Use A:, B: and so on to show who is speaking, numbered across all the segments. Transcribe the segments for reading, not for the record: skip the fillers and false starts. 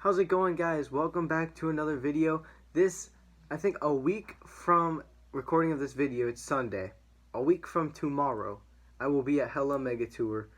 A: How's it going, guys? Welcome back to another video. I think a week from recording of this video, it's Sunday. A week from tomorrow, I will be at Hellamega Tour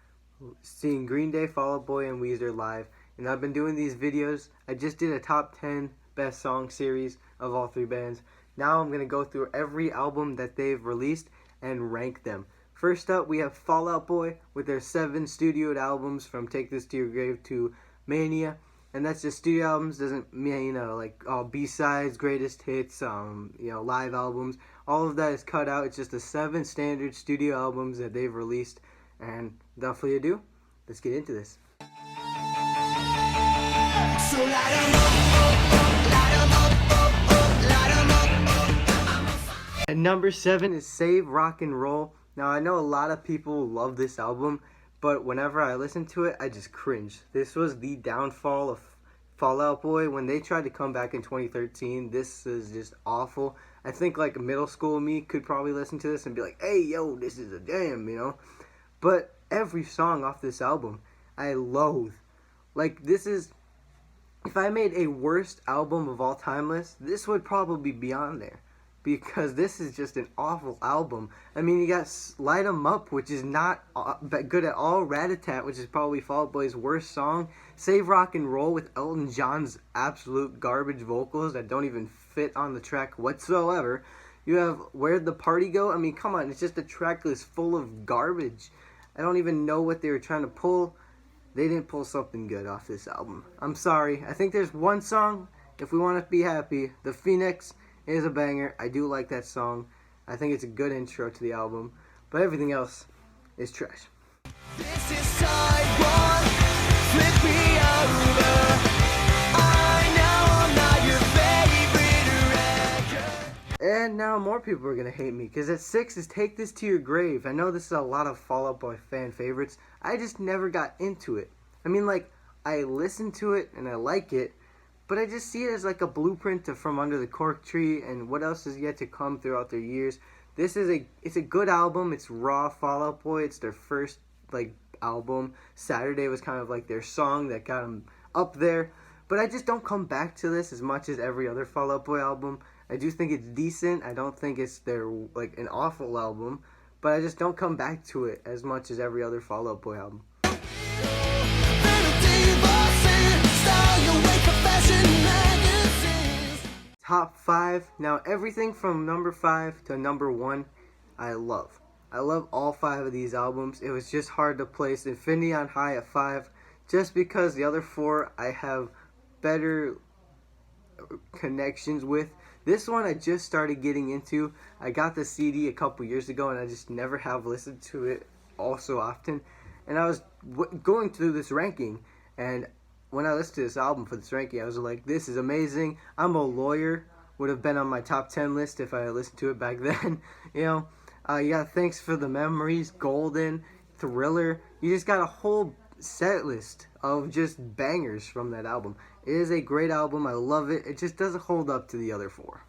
A: seeing Green Day, Fall Out Boy, and Weezer live. And I've been doing these videos. I just did a top 10 best song series of all three bands. Now I'm going to go through every album that they've released and rank them. First up, we have Fall Out Boy with their 7 studioed albums from Take This to Your Grave to Mania. And that's just studio albums, doesn't mean, like all B-sides, greatest hits, live albums. All of that is cut out. It's just the 7 standard studio albums that they've released. And without further ado, let's get into this. At number 7 is Save Rock and Roll. Now, I know a lot of people love this album, but whenever I listen to it, I just cringe. This was the downfall of Fall Out Boy. When they tried to come back in 2013, this is just awful. I think like middle school me could probably listen to this and be like, hey, yo, this is a jam, But every song off this album, I loathe. Like, this is, if I made a worst album of all time list, this would probably be on there. Because this is just an awful album. I mean, you got Light 'Em Up, which is not good at all. Rat-a-tat, which is probably Fall Out Boy's worst song. Save Rock and Roll with Elton John's absolute garbage vocals that don't even fit on the track whatsoever. You have Where'd the Party Go? I mean, come on, it's just a track list full of garbage. I don't even know what they were trying to pull. They didn't pull something good off this album. I'm sorry. I think there's one song, If We Want to Be Happy, The Phoenix, is a banger. I do like that song. I think it's a good intro to the album, but everything else is trash. This is side one. Flip me over. I know I'm not your favorite record. And now more people are gonna hate me because at 6 is Take This to Your Grave. I know this is a lot of Fall Out Boy fan favorites. I just never got into it. I mean, like, I listen to it and I like it, but I just see it as like a blueprint to From Under the Cork Tree and what else is yet to come throughout their years. It's a good album. It's raw Fall Out Boy. It's their first album. Saturday was kind of like their song that got them up there. But I just don't come back to this as much as every other Fall Out Boy album. I do think it's decent. I don't think it's an awful album, but I just don't come back to it as much as every other Fall Out Boy album. Top 5. Now, everything from number 5 to number 1, I love. I love all 5 of these albums. It was just hard to place Infinity on High at 5, just because the other 4 I have better connections with. This one I just started getting into. I got the CD a couple years ago, and I just never have listened to it all so often. And I was going through this ranking, and when I listened to this album for this ranking, I was like, this is amazing. I'm a Lawyer would have been on my top 10 list if I had listened to it back then. You got Thanks for the Memories, Golden, Thriller. You just got a whole set list of just bangers from that album. It is a great album. I love it. It just doesn't hold up to the other 4.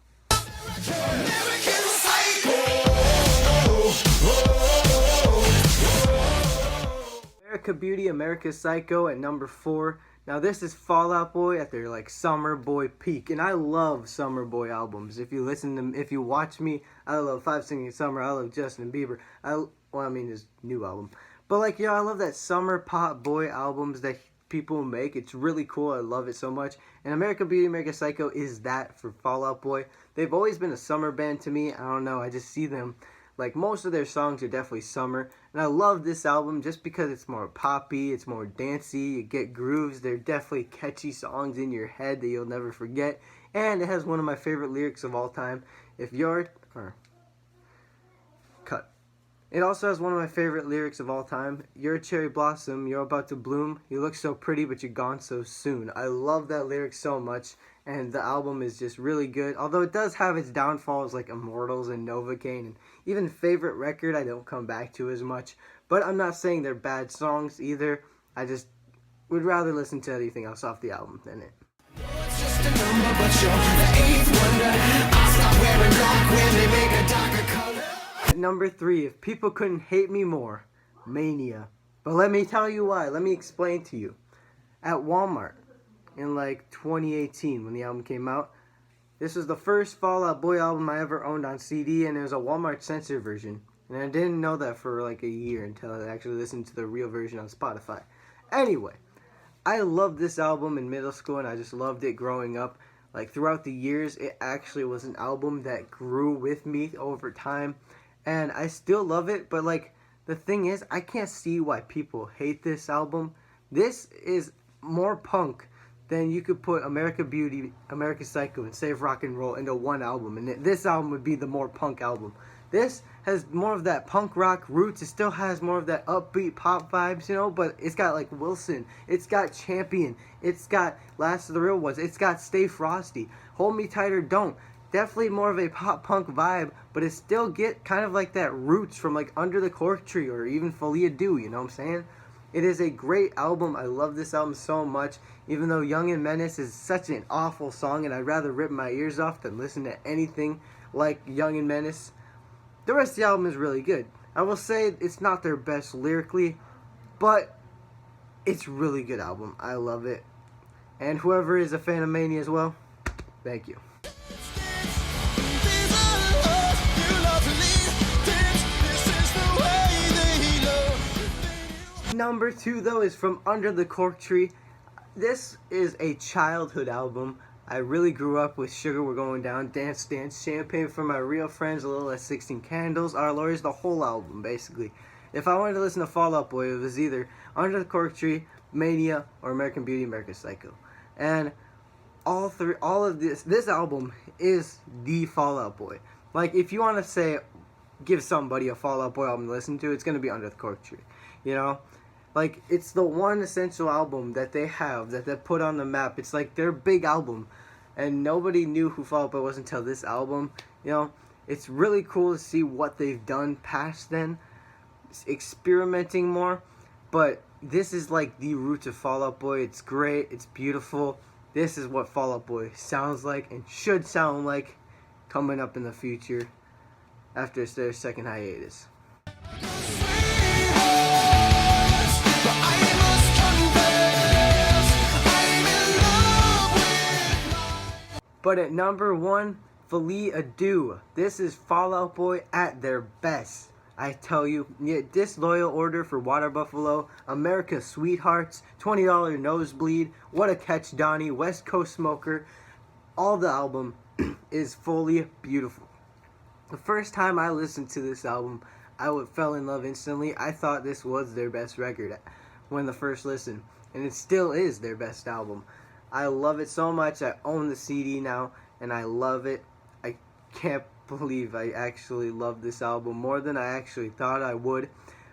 A: America Beauty, America Psycho at number 4. Now, this is Fall Out Boy at their Summer Boy peak, and I love Summer Boy albums. If you watch me, I love 5 Singing Summer. I love Justin Bieber. His new album. But I love that summer pop boy albums that people make. It's really cool. I love it so much. And America Beauty, America Psycho is that for Fall Out Boy. They've always been a summer band to me. I don't know. I just see them. Most of their songs are definitely summer. And I love this album just because it's more poppy, it's more dancey, you get grooves. They're definitely catchy songs in your head that you'll never forget. And it has one of my favorite lyrics of all time. It also has one of my favorite lyrics of all time. You're a cherry blossom, you're about to bloom. You look so pretty, but you're gone so soon. I love that lyric so much. And the album is just really good. Although it does have its downfalls like Immortals and Novocaine. And even Favorite Record I don't come back to as much. But I'm not saying they're bad songs either. I just would rather listen to anything else off the album than it. At number 3, If People Couldn't Hate Me More, Mania. But let me tell you why. Let me explain to you. At Walmart, in like 2018 when the album came out. This was the first Fall Out Boy album I ever owned on CD, and it was a Walmart censored version. And I didn't know that for like a year until I actually listened to the real version on Spotify. Anyway, I loved this album in middle school, and I just loved it growing up. Like throughout the years, it actually was an album that grew with me over time, and I still love it. But like the thing is, I can't see why people hate this album. This is more punk than you could put America Beauty, America Psycho, and Save Rock and Roll into one album, and this album would be the more punk album. This has more of that punk rock roots. It still has more of that upbeat pop vibes, you know, but it's got like Wilson, it's got Champion, it's got Last of the Real Ones, it's got Stay Frosty, Hold Me Tight or Don't. Definitely more of a pop punk vibe, but it still get kind of like that roots from like Under the Cork Tree or even Folia Do, you know what I'm saying? It is a great album. I love this album so much, even though Young and Menace is such an awful song and I'd rather rip my ears off than listen to anything like Young and Menace. The rest of the album is really good. I will say it's not their best lyrically, but it's really good album. I love it. And whoever is a fan of Mania as well, thank you. Number 2 though is from Under the Cork Tree. This is a childhood album. I really grew up with Sugar We're Going Down, Dance Dance, Champagne for My Real Friends, A Little Less 16 Candles, Our Lawyers, the whole album basically. If I wanted to listen to Fall Out Boy, it was either Under the Cork Tree, Mania, or American Beauty, American Psycho. And all of this album is the Fall Out Boy. Like if you want to say, give somebody a Fall Out Boy album to listen to, it's going to be Under the Cork Tree, you know? Like, it's the one essential album that they have, that they put on the map. It's like their big album, and nobody knew who Fall Out Boy was until this album. You know, it's really cool to see what they've done past then, experimenting more, but this is like the roots of Fall Out Boy. It's great, it's beautiful. This is what Fall Out Boy sounds like and should sound like coming up in the future after their second hiatus. But at number 1, Folia Do. This is Fall Out Boy at their best. I tell you, Disloyal Order for Water Buffalo, America's Sweethearts, $20 Nosebleed, What a Catch Donnie, West Coast Smoker. All the album is fully beautiful. The first time I listened to this album, I fell in love instantly. I thought this was their best record when the first listen, and it still is their best album. I love it so much. I own the CD now, and I love it. I can't believe I actually love this album more than I actually thought I would.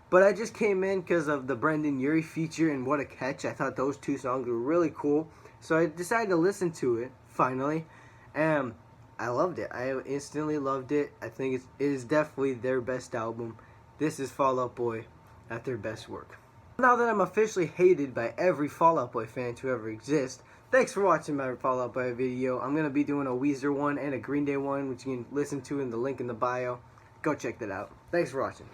A: But I just came in because of the Brendan Urie feature and What a Catch. I thought those two songs were really cool, so I decided to listen to it, finally, and I loved it. I instantly loved it. I think it is definitely their best album. This is Fall Out Boy at their best work. Now that I'm officially hated by every Fall Out Boy fan to ever exist, thanks for watching my Fall Out Boy video. I'm going to be doing a Weezer one and a Green Day one, which you can listen to in the link in the bio. Go check that out. Thanks for watching.